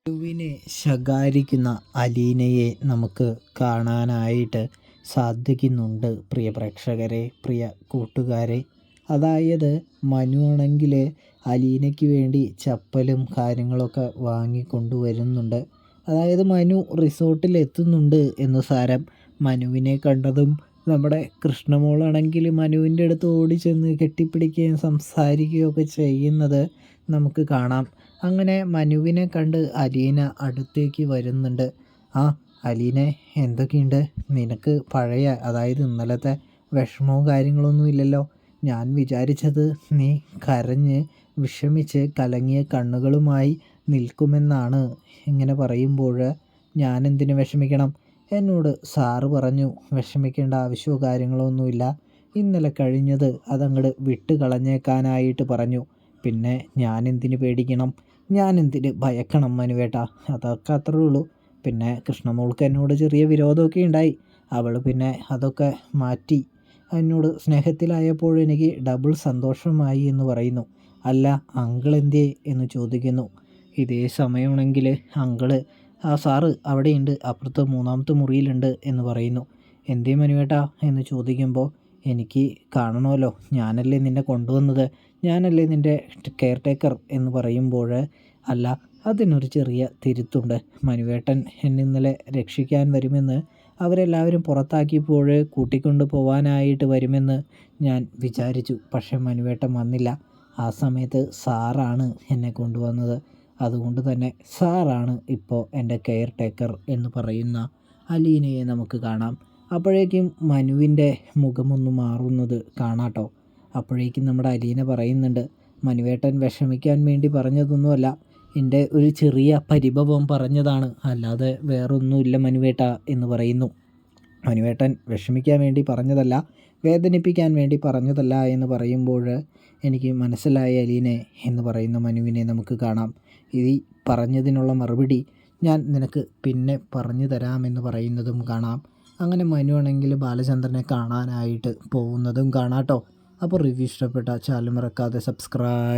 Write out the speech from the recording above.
മനുവിനെ ശകാരിക്കുന്ന അലീനയെ നമുക്ക് കാണാനായിട്ട് സാധിക്കുന്നുണ്ട്. പ്രിയ പ്രേക്ഷകരെ, പ്രിയ കൂട്ടുകാരെ, അതായത് മനു ആണെങ്കിൽ അലീനയ്ക്ക് വേണ്ടി ചപ്പലും കാര്യങ്ങളൊക്കെ വാങ്ങിക്കൊണ്ടുവരുന്നുണ്ട്. അതായത് മനു റിസോർട്ടിൽ എത്തുന്നുണ്ട് എന്ന് സാരം. മനുവിനെ കണ്ടതും നമ്മുടെ കൃഷ്ണമോളാണെങ്കിൽ മനുവിൻ്റെ അടുത്ത് ഓടിച്ചെന്ന് കെട്ടിപ്പിടിക്കുകയും സംസാരിക്കുകയൊക്കെ ചെയ്യുന്നത് നമുക്ക് കാണാം. അങ്ങനെ മനുവിനെ കണ്ട് അലീന അടുത്തേക്ക് വരുന്നുണ്ട്. ആ അലീനെ, എന്തൊക്കെയുണ്ട്? നിനക്ക് പഴയ, അതായത് ഇന്നലത്തെ വിഷമവും കാര്യങ്ങളൊന്നും ഇല്ലല്ലോ? ഞാൻ വിചാരിച്ചത് നീ കരഞ്ഞ് വിഷമിച്ച് കലങ്ങിയ കണ്ണുകളുമായി നിൽക്കുമെന്നാണ്. ഇങ്ങനെ പറയുമ്പോൾ ഞാൻ എന്തിനു വിഷമിക്കണം? എന്നോട് സാറ് പറഞ്ഞു വിഷമിക്കേണ്ട ആവശ്യമോ കാര്യങ്ങളോ ഒന്നുമില്ല. ഇന്നലെ കഴിഞ്ഞത് അതങ്ങോട്ട് വിട്ട് കളഞ്ഞേക്കാനായിട്ട് പറഞ്ഞു. പിന്നെ ഞാൻ എന്തിനു പേടിക്കണം? ഞാൻ എന്തിന് ഭയക്കണം മനുവേട്ടാ? അതൊക്കെ അത്രേ ഉള്ളൂ. പിന്നെ കൃഷ്ണമോൾക്ക് എന്നോട് ചെറിയ വിരോധമൊക്കെ ഉണ്ടായി. അവൾ പിന്നെ അതൊക്കെ മാറ്റി എന്നോട് സ്നേഹത്തിലായപ്പോൾ എനിക്ക് ഡബിൾ സന്തോഷമായി എന്ന് പറയുന്നു. അല്ല, അങ്കിൾ എന്തേ എന്ന് ചോദിക്കുന്നു. ഇതേ സമയമാണെങ്കിൽ അങ്കിള് ആ സാറ് അവിടെയുണ്ട്, അപ്പുറത്ത് 3ാമത്തെ മുറിയിലുണ്ട് എന്ന് പറയുന്നു. എന്തേ മനുവേട്ടാ എന്ന് ചോദിക്കുമ്പോൾ, എനിക്ക് കാണണമല്ലോ, ഞാനല്ലേ നിന്നെ കൊണ്ടുവന്നത്, ഞാനല്ലേ നിൻ്റെ കെയർ ടേക്കർ എന്ന് പറയുമ്പോൾ, അല്ല അതിനൊരു ചെറിയ തിരുത്തുണ്ട്. മനുവേട്ടൻ എന്നെ ഇന്നലെ രക്ഷിക്കാൻ വരുമെന്ന് അവരെല്ലാവരും പുറത്താക്കിയപ്പോൾ കൂട്ടിക്കൊണ്ട് പോവാനായിട്ട് വരുമെന്ന് ഞാൻ വിചാരിച്ചു. പക്ഷേ മനുവേട്ടൻ വന്നില്ല. ആ സമയത്ത് സാറാണ് എന്നെ കൊണ്ടുവന്നത്. അതുകൊണ്ട് തന്നെ സാറാണ് ഇപ്പോൾ എൻ്റെ കെയർ ടേക്കർ എന്ന് പറയുന്ന അലീനയെ നമുക്ക് കാണാം. അപ്പോഴേക്കും മനുവിൻ്റെ മുഖമൊന്ന് മാറുന്നത് കാണാട്ടോ. അപ്പോഴേക്കും നമ്മുടെ അലീന പറയുന്നുണ്ട്, മനുവേട്ടൻ വിഷമിക്കാൻ വേണ്ടി പറഞ്ഞതൊന്നുമല്ല, എൻ്റെ ഒരു ചെറിയ പരിഭവം പറഞ്ഞതാണ്, അല്ലാതെ വേറൊന്നുമില്ല മനുവേട്ട എന്ന് പറയുന്നു. മനുവേട്ടൻ വിഷമിക്കാൻ വേണ്ടി പറഞ്ഞതല്ല, വേദനിപ്പിക്കാൻ വേണ്ടി പറഞ്ഞതല്ല എന്ന് പറയുമ്പോൾ, എനിക്ക് മനസ്സിലായ അലീനെ എന്ന് പറയുന്ന മനുവിനെ നമുക്ക് കാണാം. ഈ പറഞ്ഞതിനുള്ള മറുപടി ഞാൻ നിനക്ക് പിന്നെ പറഞ്ഞു തരാമെന്ന് പറയുന്നതും കാണാം. അങ്ങനെ മനു ആണെങ്കിൽ ബാലചന്ദ്രനെ കാണാനായിട്ട് പോകുന്നതും കാണാട്ടോ. അപ്പോൾ റിവ്യൂ ഇഷ്ടപ്പെട്ട ചാനൽ മറക്കാതെ സബ്സ്ക്രൈബ്